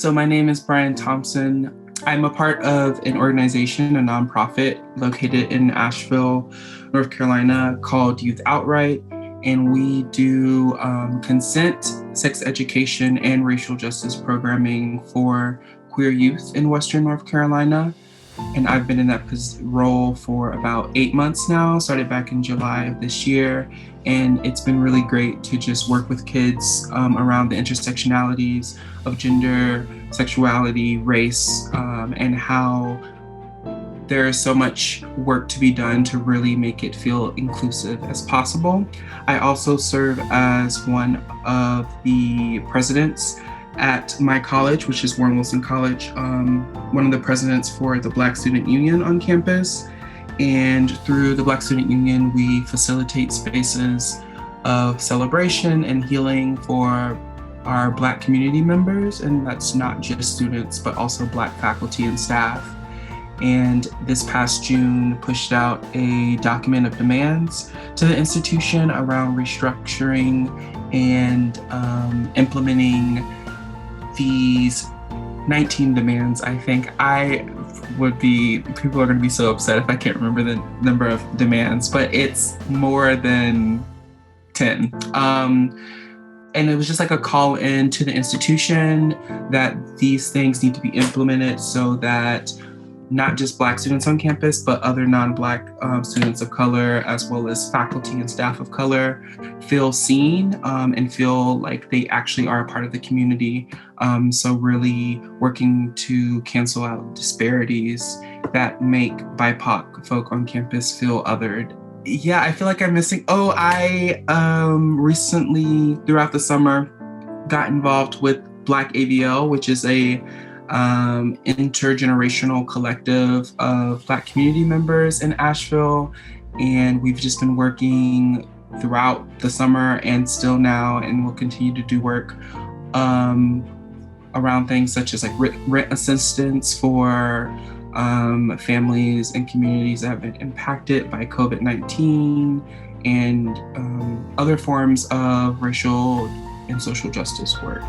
So my name is Bryan Thompson. I'm a part of an organization, a nonprofit located in Asheville, North Carolina called Youth Outright. And we do consent, sex education, and racial justice programming for queer youth in Western North Carolina. And I've been in that role for about 8 months now, started back in July of this year. And it's been really great to just work with kids around the intersectionalities of gender, sexuality, race, and how there is so much work to be done to really make it feel inclusive as possible. I also serve as one of the presidents at my college, which is Warren Wilson College, one of the presidents for the Black Student Union on campus. And through the Black Student Union, we facilitate spaces of celebration and healing for our Black community members. And that's not just students, but also Black faculty and staff. And this past June pushed out a document of demands to the institution around restructuring and implementing these 19 demands. I think people are going to be so upset if I can't remember the number of demands, but it's more than 10. And it was just like a call in to the institution that these things need to be implemented so that not just Black students on campus, but other non-Black students of color, as well as faculty and staff of color, feel seen and feel like they actually are a part of the community. So really working to cancel out disparities that make BIPOC folk on campus feel othered. Yeah, I feel like I'm missing. I recently, throughout the summer, got involved with Black AVL, which is a intergenerational collective of Black community members in Asheville. And we've just been working throughout the summer and still now, and we'll continue to do work around things such as like rent assistance for families and communities that have been impacted by COVID-19 and other forms of racial and social justice work.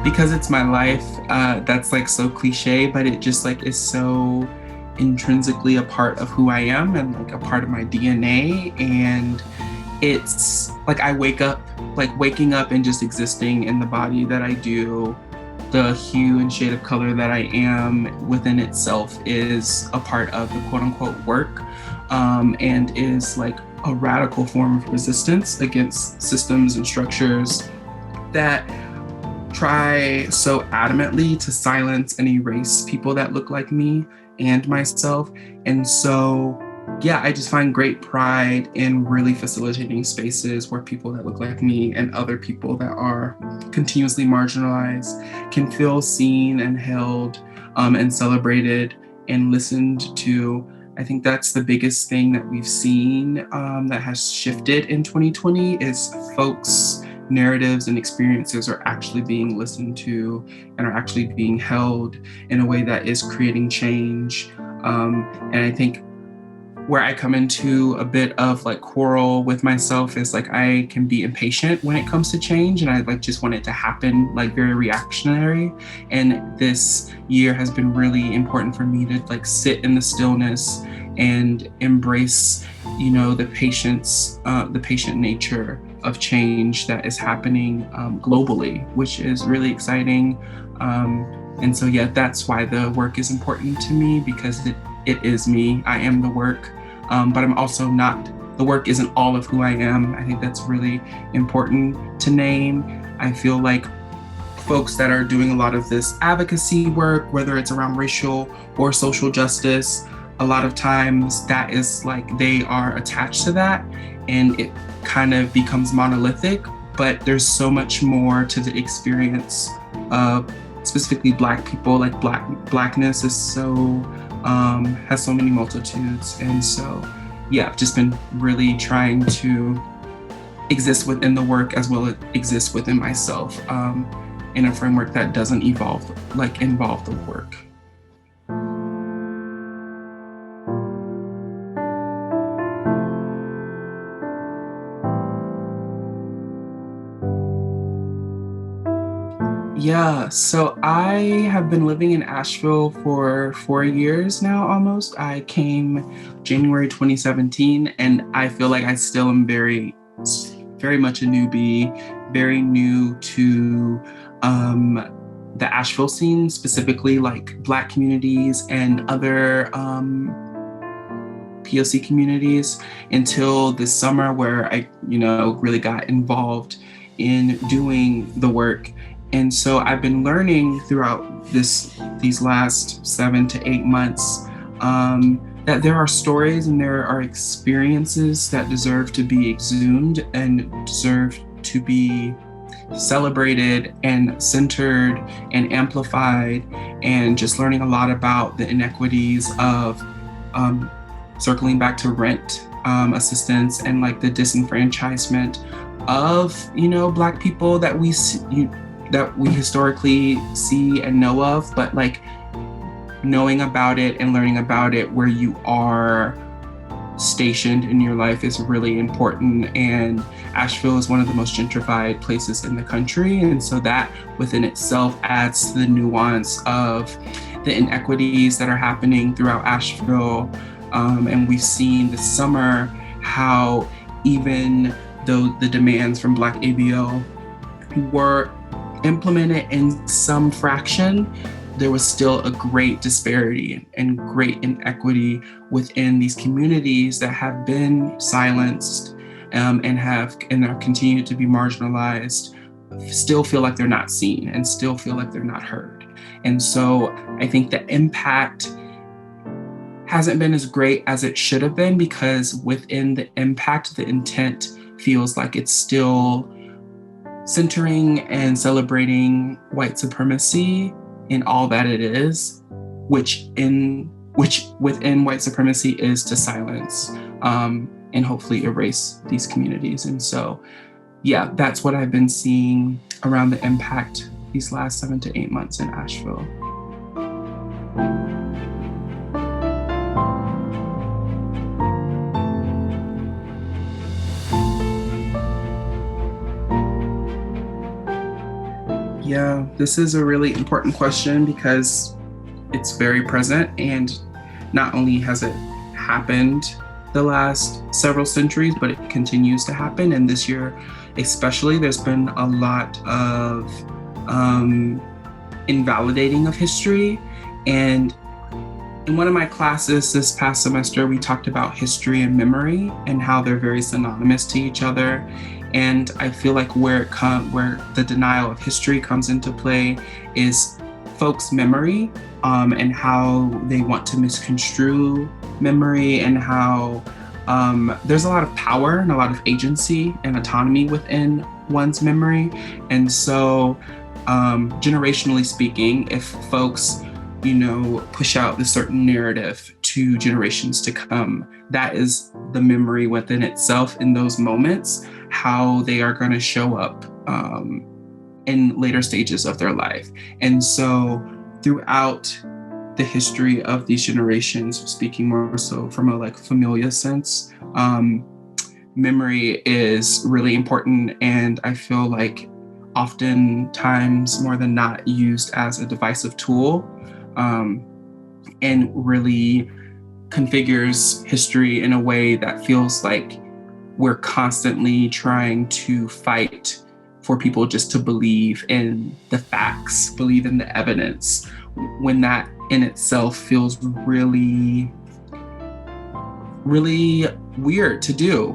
Because it's my life, that's like so cliche, but it just like is so intrinsically a part of who I am and like a part of my DNA. And it's like waking up and just existing in the body that I do, the hue and shade of color that I am within itself is a part of the quote unquote work, and is like a radical form of resistance against systems and structures that try so adamantly to silence and erase people that look like me and myself. And so, yeah, I just find great pride in really facilitating spaces where people that look like me and other people that are continuously marginalized can feel seen and held and celebrated and listened to. I think that's the biggest thing that we've seen that has shifted in 2020 is folks' narratives and experiences are actually being listened to and are actually being held in a way that is creating change. And I think where I come into a bit of like quarrel with myself is like I can be impatient when it comes to change, and I like just want it to happen like very reactionary. And this year has been really important for me to like sit in the stillness and embrace, the patient nature of change that is happening globally, which is really exciting. And so, yeah, that's why the work is important to me, because it is me. I am the work, but I'm also not, the work isn't all of who I am. I think that's really important to name. I feel like folks that are doing a lot of this advocacy work, whether it's around racial or social justice, a lot of times that is like they are attached to that and it kind of becomes monolithic, but there's so much more to the experience of specifically Black people. Like Blackness is so has so many multitudes. And so, yeah, I've just been really trying to exist within the work as well as exist within myself in a framework that doesn't involve the work. Yeah, so I have been living in Asheville for 4 years now almost. I came January 2017, and I feel like I still am very much a newbie, very new to the Asheville scene, specifically like Black communities and other POC communities until this summer where I, really got involved in doing the work. And so I've been learning throughout these last 7 to 8 months that there are stories and there are experiences that deserve to be exhumed and deserve to be celebrated and centered and amplified, and just learning a lot about the inequities of circling back to rent assistance and like the disenfranchisement of Black people that we historically see and know of, but like knowing about it and learning about it where you are stationed in your life is really important. And Asheville is one of the most gentrified places in the country, and so that within itself adds to the nuance of the inequities that are happening throughout Asheville. And we've seen this summer how even though the demands from Black ABL were implemented in some fraction, there was still a great disparity and great inequity within these communities that have been silenced and are continued to be marginalized, still feel like they're not seen and still feel like they're not heard. And so I think the impact hasn't been as great as it should have been, because within the impact, the intent feels like it's still centering and celebrating white supremacy in all that it is, which within white supremacy is to silence and hopefully erase these communities. And so, yeah, that's what I've been seeing around the impact these last 7 to 8 months in Asheville. Yeah, this is a really important question because it's very present, and not only has it happened the last several centuries, but it continues to happen. And this year, especially, there's been a lot of invalidating of history. And in one of my classes this past semester, we talked about history and memory and how they're very synonymous to each other. And I feel like where the denial of history comes into play is folks' memory and how they want to misconstrue memory, and how there's a lot of power and a lot of agency and autonomy within one's memory. And so generationally speaking, if folks push out this certain narrative to generations to come, that is the memory within itself in those moments, how they are going to show up in later stages of their life. And so throughout the history of these generations, speaking more so from a like familial sense, memory is really important, and I feel like oftentimes more than not used as a divisive tool, and really configures history in a way that feels like we're constantly trying to fight for people just to believe in the facts, believe in the evidence, when that in itself feels really, really weird to do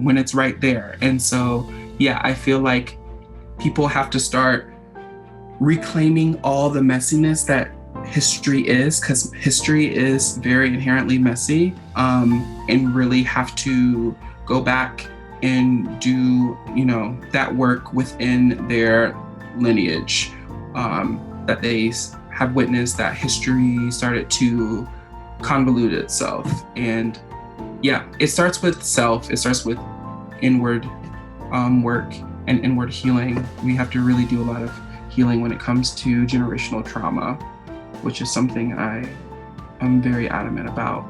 when it's right there. And so, yeah, I feel like people have to start reclaiming all the messiness that history is, because history is very inherently messy, and really have to go back and do, that work within their lineage, that they have witnessed that history started to convolute itself. And yeah, it starts with self. It starts with inward work and inward healing. We have to really do a lot of healing when it comes to generational trauma, which is something I am very adamant about.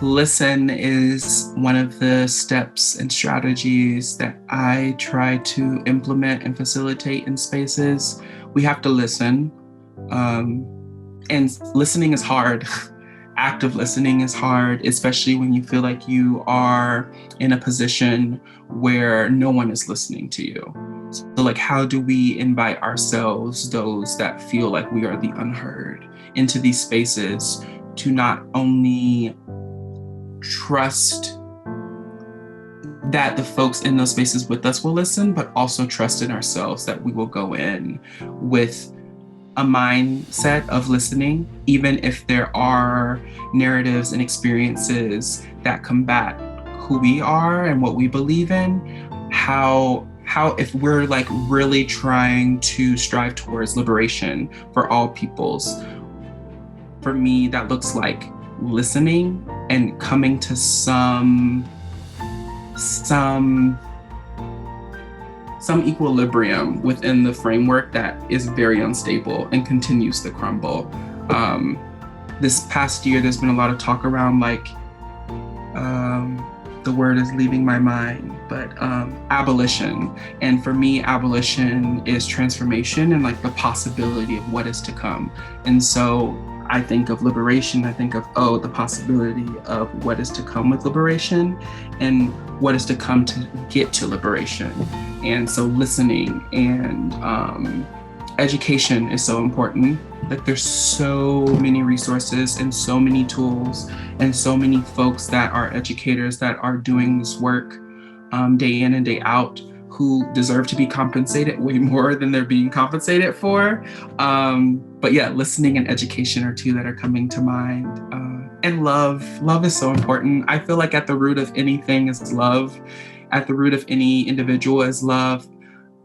Listen is one of the steps and strategies that I try to implement and facilitate in spaces. We have to listen, um, and listening is hard. Active listening is hard, especially when you feel like you are in a position where no one is listening to you. So, like, how do we invite ourselves, those that feel like we are the unheard, into these spaces to not only trust that the folks in those spaces with us will listen, but also trust in ourselves that we will go in with a mindset of listening, even if there are narratives and experiences that combat who we are and what we believe in. How if we're like really trying to strive towards liberation for all peoples, for me that looks like listening and coming to some equilibrium within the framework that is very unstable and continues to crumble. This past year, there's been a lot of talk around like, the word is leaving my mind, but abolition. And for me, abolition is transformation and like the possibility of what is to come. And so I think of liberation, I think of, the possibility of what is to come with liberation and what is to come to get to liberation. And so listening and education is so important. Like there's so many resources and so many tools and so many folks that are educators that are doing this work day in and day out, who deserve to be compensated way more than they're being compensated for. But yeah, listening and education are two that are coming to mind. And love is so important. I feel like at the root of anything is love. At the root of any individual is love.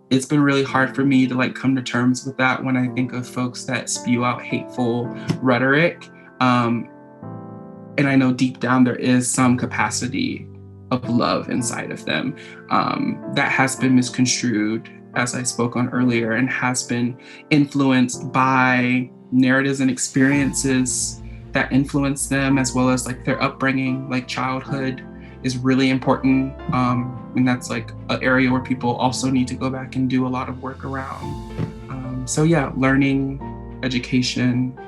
It's been really hard for me to like come to terms with that when I think of folks that spew out hateful rhetoric. And I know deep down there is some capacity of love inside of them that has been misconstrued, as I spoke on earlier, and has been influenced by narratives and experiences that influence them, as well as like their upbringing. Like childhood is really important, and that's like an area where people also need to go back and do a lot of work around. So yeah, learning, education,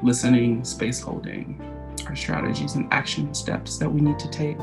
listening, space holding are strategies and action steps that we need to take.